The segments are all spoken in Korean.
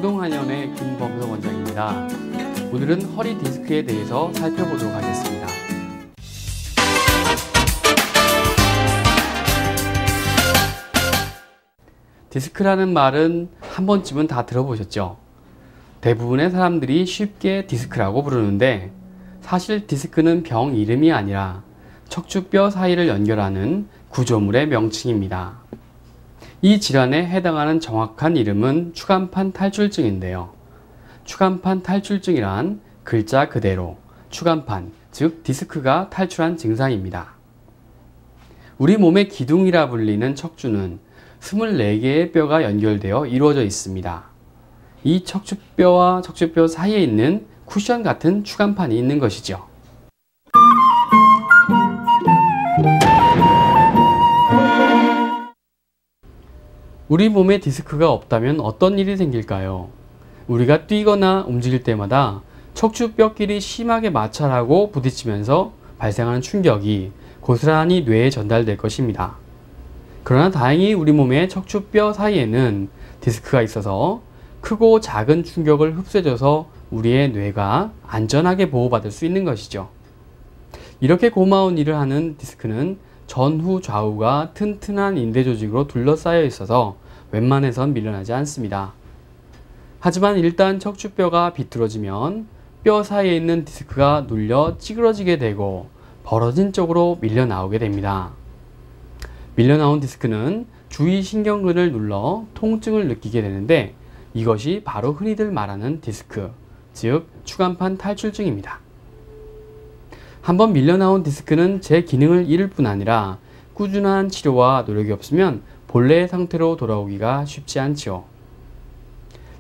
영동한의원의 김범석 원장입니다. 오늘은 허리 디스크에 대해서 살펴보도록 하겠습니다. 디스크라는 말은 한 번쯤은 다 들어보셨죠? 대부분의 사람들이 쉽게 디스크라고 부르는데 사실 디스크는 병 이름이 아니라 척추뼈 사이를 연결하는 구조물의 명칭입니다. 이 질환에 해당하는 정확한 이름은 추간판 탈출증인데요. 추간판 탈출증이란 글자 그대로 추간판, 즉 디스크가 탈출한 증상입니다. 우리 몸의 기둥이라 불리는 척추는 24개의 뼈가 연결되어 이루어져 있습니다. 이 척추뼈와 척추뼈 사이에 있는 쿠션 같은 추간판이 있는 것이죠. 우리 몸에 디스크가 없다면 어떤 일이 생길까요? 우리가 뛰거나 움직일 때마다 척추뼈끼리 심하게 마찰하고 부딪히면서 발생하는 충격이 고스란히 뇌에 전달될 것입니다. 그러나 다행히 우리 몸의 척추뼈 사이에는 디스크가 있어서 크고 작은 충격을 흡수해줘서 우리의 뇌가 안전하게 보호받을 수 있는 것이죠. 이렇게 고마운 일을 하는 디스크는 전후 좌우가 튼튼한 인대 조직으로 둘러싸여 있어서 웬만해선 밀려나지 않습니다. 하지만 일단 척추뼈가 비틀어지면 뼈 사이에 있는 디스크가 눌려 찌그러지게 되고 벌어진 쪽으로 밀려나오게 됩니다. 밀려나온 디스크는 주위 신경근을 눌러 통증을 느끼게 되는데 이것이 바로 흔히들 말하는 디스크, 즉 추간판 탈출증입니다. 한번 밀려나온 디스크는 제 기능을 잃을 뿐 아니라 꾸준한 치료와 노력이 없으면 본래의 상태로 돌아오기가 쉽지 않지요.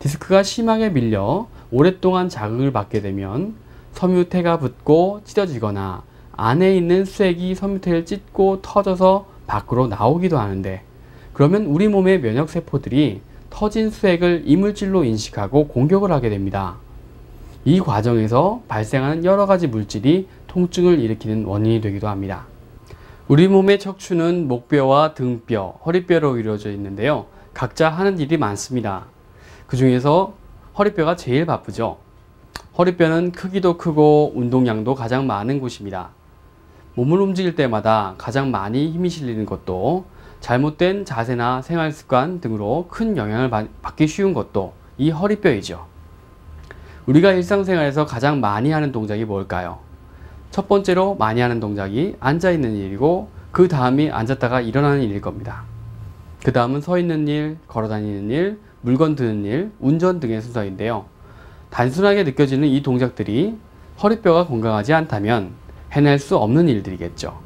디스크가 심하게 밀려 오랫동안 자극을 받게 되면 섬유태가 붙고 찢어지거나 안에 있는 수액이 섬유태를 찢고 터져서 밖으로 나오기도 하는데 그러면 우리 몸의 면역세포들이 터진 수액을 이물질로 인식하고 공격을 하게 됩니다. 이 과정에서 발생하는 여러 가지 물질이 통증을 일으키는 원인이 되기도 합니다. 우리 몸의 척추는 목뼈와 등뼈, 허리뼈로 이루어져 있는데요. 각자 하는 일이 많습니다. 그 중에서 허리뼈가 제일 바쁘죠. 허리뼈는 크기도 크고 운동량도 가장 많은 곳입니다. 몸을 움직일 때마다 가장 많이 힘이 실리는 것도 잘못된 자세나 생활습관 등으로 큰 영향을 받기 쉬운 것도 이 허리뼈이죠. 우리가 일상생활에서 가장 많이 하는 동작이 뭘까요? 첫 번째로 많이 하는 동작이 앉아있는 일이고 그 다음이 앉았다가 일어나는 일일 겁니다. 그 다음은 서 있는 일, 걸어 다니는 일, 물건 드는 일, 운전 등의 순서인데요. 단순하게 느껴지는 이 동작들이 허리뼈가 건강하지 않다면 해낼 수 없는 일들이겠죠.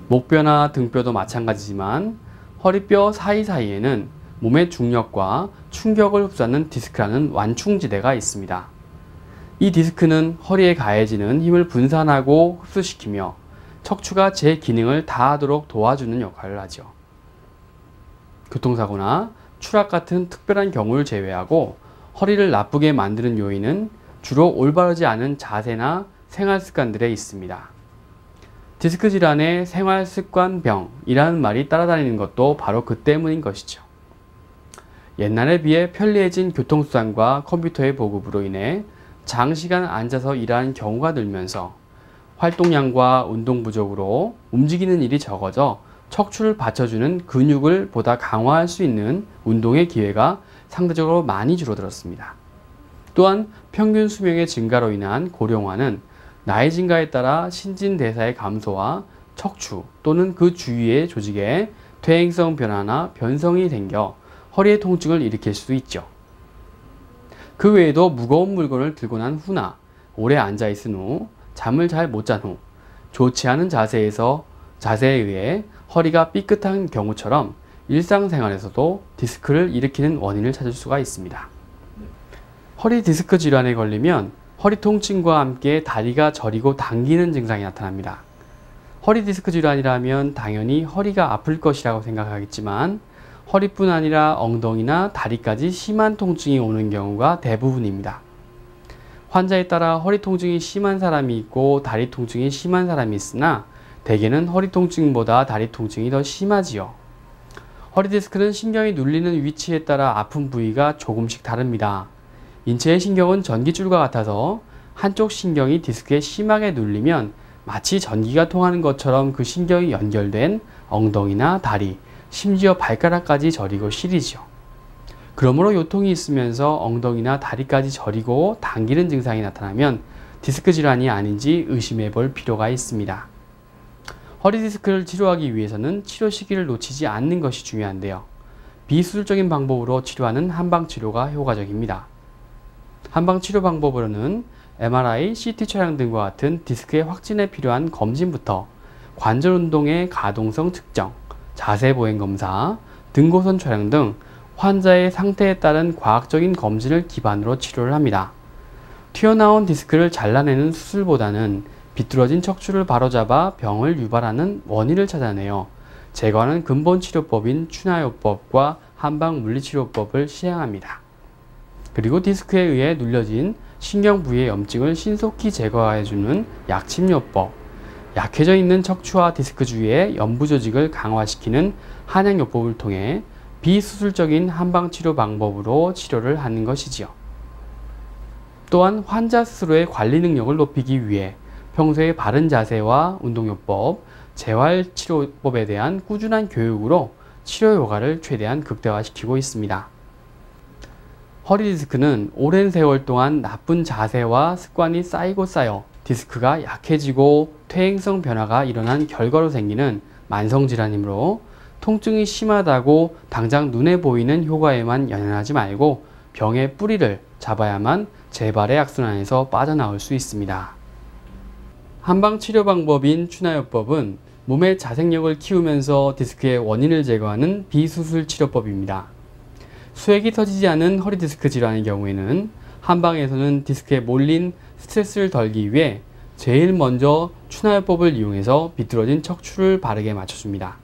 목뼈나 등뼈도 마찬가지지만 허리뼈 사이사이에는 몸의 중력과 충격을 흡수하는 디스크라는 완충지대가 있습니다. 이 디스크는 허리에 가해지는 힘을 분산하고 흡수시키며 척추가 제 기능을 다하도록 도와주는 역할을 하죠. 교통사고나 추락 같은 특별한 경우를 제외하고 허리를 나쁘게 만드는 요인은 주로 올바르지 않은 자세나 생활습관들에 있습니다. 디스크 질환의 생활습관병이라는 말이 따라다니는 것도 바로 그 때문인 것이죠. 옛날에 비해 편리해진 교통수단과 컴퓨터의 보급으로 인해 장시간 앉아서 일하는 경우가 늘면서 활동량과 운동 부족으로 움직이는 일이 적어져 척추를 받쳐주는 근육을 보다 강화할 수 있는 운동의 기회가 상대적으로 많이 줄어들었습니다. 또한 평균 수명의 증가로 인한 고령화는 나이 증가에 따라 신진대사의 감소와 척추 또는 그 주위의 조직에 퇴행성 변화나 변성이 생겨 허리의 통증을 일으킬 수 있죠. 그 외에도 무거운 물건을 들고 난 후나 오래 앉아 있은 후 잠을 잘 못 잔 후 좋지 않은 자세에 의해 허리가 삐끗한 경우처럼 일상생활에서도 디스크를 일으키는 원인을 찾을 수가 있습니다. 허리 디스크 질환에 걸리면 허리 통증과 함께 다리가 저리고 당기는 증상이 나타납니다. 허리 디스크 질환이라면 당연히 허리가 아플 것이라고 생각하겠지만 허리뿐 아니라 엉덩이나 다리까지 심한 통증이 오는 경우가 대부분입니다. 환자에 따라 허리 통증이 심한 사람이 있고 다리 통증이 심한 사람이 있으나 대개는 허리 통증보다 다리 통증이 더 심하지요. 허리 디스크는 신경이 눌리는 위치에 따라 아픈 부위가 조금씩 다릅니다. 인체의 신경은 전깃줄과 같아서 한쪽 신경이 디스크에 심하게 눌리면 마치 전기가 통하는 것처럼 그 신경이 연결된 엉덩이나 다리, 심지어 발가락까지 저리고 시리죠. 그러므로 요통이 있으면서 엉덩이나 다리까지 저리고 당기는 증상이 나타나면 디스크 질환이 아닌지 의심해 볼 필요가 있습니다. 허리 디스크를 치료하기 위해서는 치료 시기를 놓치지 않는 것이 중요한데요. 비수술적인 방법으로 치료하는 한방치료가 효과적입니다. 한방치료 방법으로는 MRI, CT 촬영 등과 같은 디스크의 확진에 필요한 검진부터 관절 운동의 가동성 측정, 자세 보행 검사, 등고선 촬영 등 환자의 상태에 따른 과학적인 검진을 기반으로 치료를 합니다. 튀어나온 디스크를 잘라내는 수술보다는 비뚤어진 척추를 바로잡아 병을 유발하는 원인을 찾아내어 제거하는 근본 치료법인 추나요법과 한방 물리치료법을 시행합니다. 그리고 디스크에 의해 눌려진 신경 부위의 염증을 신속히 제거해주는 약침요법, 약해져 있는 척추와 디스크 주위의 연부 조직을 강화시키는 한약요법을 통해 비수술적인 한방치료 방법으로 치료를 하는 것이지요. 또한 환자 스스로의 관리 능력을 높이기 위해 평소에 바른 자세와 운동요법, 재활치료법에 대한 꾸준한 교육으로 치료 효과를 최대한 극대화시키고 있습니다. 허리 디스크는 오랜 세월 동안 나쁜 자세와 습관이 쌓이고 쌓여 디스크가 약해지고 퇴행성 변화가 일어난 결과로 생기는 만성질환이므로 통증이 심하다고 당장 눈에 보이는 효과에만 연연하지 말고 병의 뿌리를 잡아야만 재발의 악순환에서 빠져나올 수 있습니다. 한방치료 방법인 추나요법은 몸의 자생력을 키우면서 디스크의 원인을 제거하는 비수술 치료법입니다. 수액이 터지지 않은 허리 디스크 질환의 경우에는 한방에서는 디스크에 몰린 스트레스를 덜기 위해 제일 먼저 추나요법을 이용해서 비뚤어진 척추를 바르게 맞춰줍니다.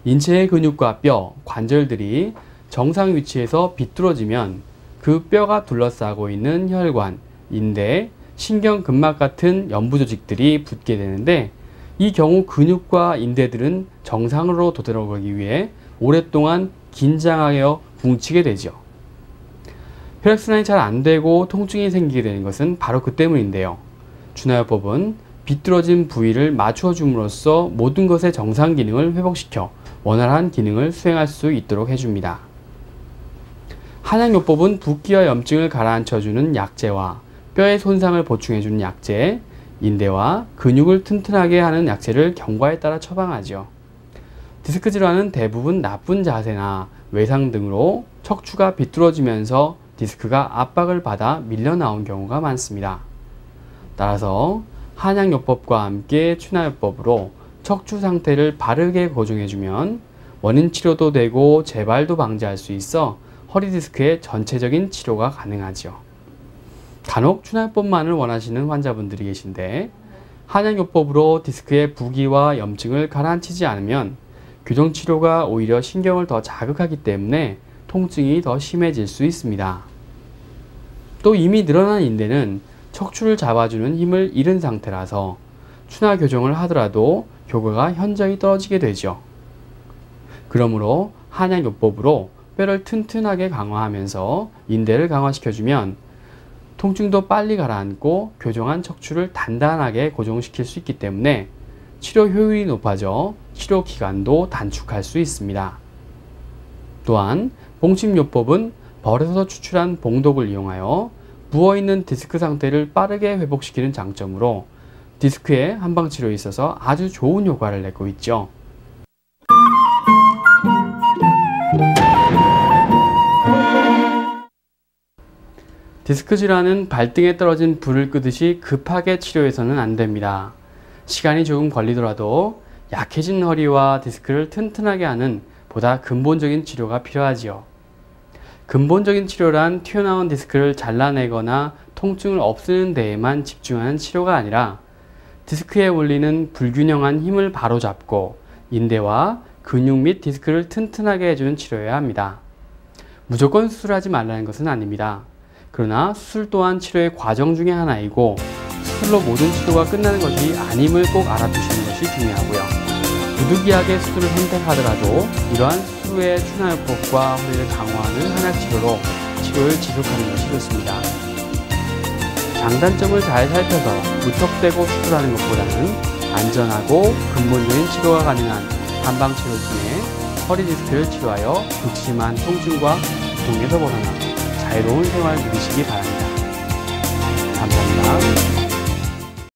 인체의 근육과 뼈, 관절들이 정상 위치에서 비뚤어지면 그 뼈가 둘러싸고 있는 혈관, 인대, 신경, 근막 같은 연부 조직들이 붙게 되는데 이 경우 근육과 인대들은 정상으로 되돌아가기 위해 오랫동안 긴장하여 뭉치게 되죠. 혈액순환이 잘 안되고 통증이 생기게 되는 것은 바로 그 때문인데요. 추나요법은 비뚤어진 부위를 맞춰줌으로써 모든 것의 정상 기능을 회복시켜 원활한 기능을 수행할 수 있도록 해줍니다. 한약요법은 붓기와 염증을 가라앉혀주는 약재와 뼈의 손상을 보충해주는 약재, 인대와 근육을 튼튼하게 하는 약재를 경과에 따라 처방하죠. 디스크 질환은 대부분 나쁜 자세나 외상 등으로 척추가 비뚤어지면서 디스크가 압박을 받아 밀려나온 경우가 많습니다. 따라서 한약요법과 함께 추나요법으로 척추 상태를 바르게 고정해주면 원인 치료도 되고 재발도 방지할 수 있어 허리 디스크의 전체적인 치료가 가능하죠. 간혹 추나요법만을 원하시는 환자분들이 계신데 한약요법으로 디스크의 부기와 염증을 가라앉히지 않으면 교정치료가 오히려 신경을 더 자극하기 때문에 통증이 더 심해질 수 있습니다. 또 이미 늘어난 인대는 척추를 잡아주는 힘을 잃은 상태라서 추나 교정을 하더라도 효과가 현저히 떨어지게 되죠. 그러므로 한약요법으로 뼈를 튼튼하게 강화하면서 인대를 강화시켜주면 통증도 빨리 가라앉고 교정한 척추를 단단하게 고정시킬 수 있기 때문에 치료 효율이 높아져 치료 기간도 단축할 수 있습니다. 또한 봉침요법은 벌에서 추출한 봉독을 이용하여 부어있는 디스크 상태를 빠르게 회복시키는 장점으로 디스크의 한방치료에 있어서 아주 좋은 효과를 내고 있죠. 디스크 질환은 발등에 떨어진 불을 끄듯이 급하게 치료해서는 안 됩니다. 시간이 조금 걸리더라도 약해진 허리와 디스크를 튼튼하게 하는 보다 근본적인 치료가 필요하지요. 근본적인 치료란 튀어나온 디스크를 잘라내거나 통증을 없애는 데에만 집중하는 치료가 아니라 디스크에 올리는 불균형한 힘을 바로잡고 인대와 근육 및 디스크를 튼튼하게 해주는 치료여야 합니다. 무조건 수술하지 말라는 것은 아닙니다. 그러나 수술 또한 치료의 과정 중에 하나이고 수술로 모든 치료가 끝나는 것이 아님을 꼭 알아두시는 것이 중요하고요. 부득이하게 수술을 선택하더라도 이러한 수술을 후에 추나요법과 허리를 강화하는 한약치료로 치료를 지속하는 것이 좋습니다. 장단점을 잘 살펴서 무턱대고 수술하는 것보다는 안전하고 근본적인 치료가 가능한 한방치료를 통해 허리 디스크를 치료하여 극심한 통증과 고통에서 벗어나 자유로운 생활을 누리시기 바랍니다. 감사합니다.